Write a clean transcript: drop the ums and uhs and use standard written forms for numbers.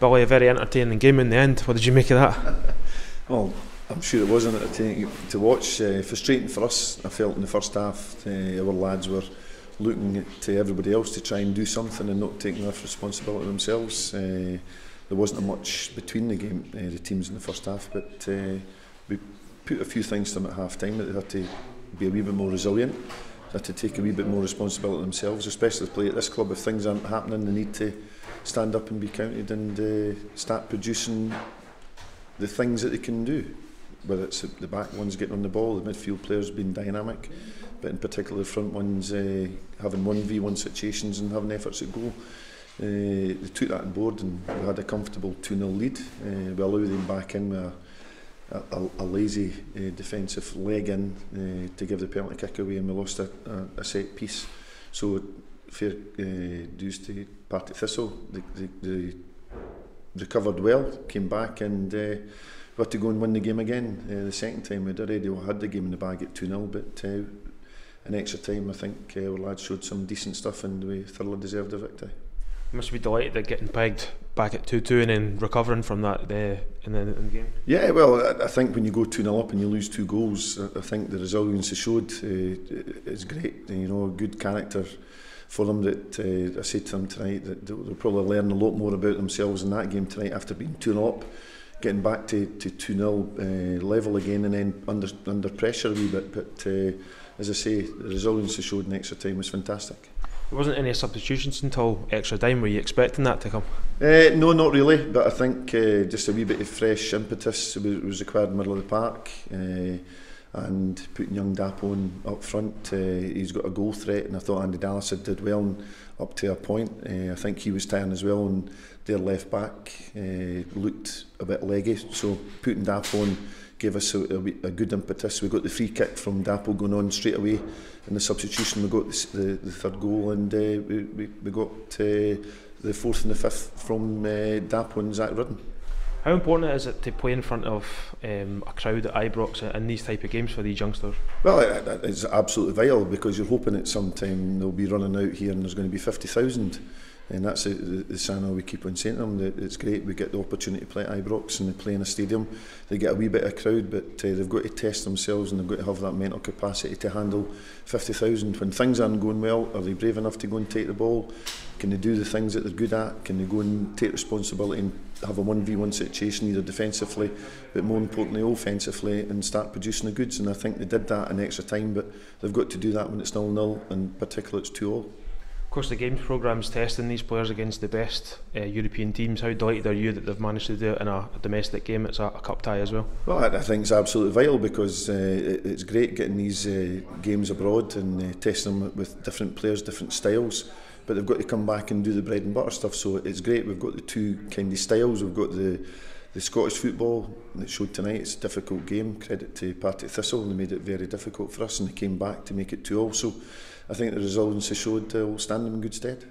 Billy, a very entertaining game in the end. What did you make of that? Well, I'm sure it was entertaining to watch. Frustrating for us, I felt in the first half. Our lads were looking to everybody else to try and do something and not taking enough responsibility themselves. There wasn't much between the teams in the first half, but we put a few things to them at half time that they had to be a wee bit more resilient, they had to take a wee bit more responsibility themselves, especially to play at this club. If things aren't happening, they need to stand up and be counted and start producing the things that they can do, whether it's the back ones getting on the ball, the midfield players being dynamic, but in particular the front ones having 1v1 situations and having efforts at goal. They took that on board and we had a comfortable 2-0 lead. We allowed them back in with a lazy defensive leg in to give the penalty kick away, and we lost a set piece. So fair dues to Partick Thistle. They recovered well, came back, and we had to go and win the game again. The second time we'd already had the game in the bag at 2-0, but in extra time I think our lads showed some decent stuff and we thoroughly deserved the victory. You must be delighted at getting pegged back at 2-2 and then recovering from that in the game. Yeah, well, I think when you go 2-0 up and you lose 2 goals, I think the resilience they showed is great. You know, good character for them. That I said to them tonight that they'll probably learn a lot more about themselves in that game tonight after being 2-0 up, getting back to 2-0 level again, and then under pressure a wee bit. But as I say, the resilience they showed in extra time was fantastic. There wasn't any substitutions until extra time. Were you expecting that to come? No, not really, but I think just a wee bit of fresh impetus was required in the middle of the park, and putting young Dapo in up front. He's got a goal threat, and I thought Andy Dallas did well up to a point. I think he was tiring as well, and their left back looked a bit leggy, so putting Dapo on gave us a good impetus. We got the free kick from Dapo going on straight away. In the substitution we got the third goal, and we got the fourth and the fifth from Dapo and Zach Rudden. How important is it to play in front of a crowd at Ibrox in these type of games for these youngsters? Well, it's absolutely vital, because you're hoping at some time they'll be running out here and there's going to be 50,000. And that's the sign we keep on saying to them, that it's great we get the opportunity to play at Ibrox and they play in a stadium. They get a wee bit of crowd, but they've got to test themselves and they've got to have that mental capacity to handle 50,000. When things aren't going well, are they brave enough to go and take the ball? Can they do the things that they're good at? Can they go and take responsibility and have a 1v1 situation, either defensively, but more importantly offensively, and start producing the goods? And I think they did that in extra time, but they've got to do that when it's 0-0, and particularly it's 2-2. Of course, the games programme's testing these players against the best European teams. How delighted are you that they've managed to do it in a domestic game? It's a cup tie as well. Well, I think it's absolutely vital, because it's great getting these games abroad and testing them with different players, different styles. But they've got to come back and do the bread and butter stuff. So it's great. We've got the two kind of styles. We've got the Scottish football that showed tonight. It's a difficult game. Credit to Partick Thistle, and they made it very difficult for us, and they came back to make it 2-2. So I think the resilience they showed will stand them in good stead.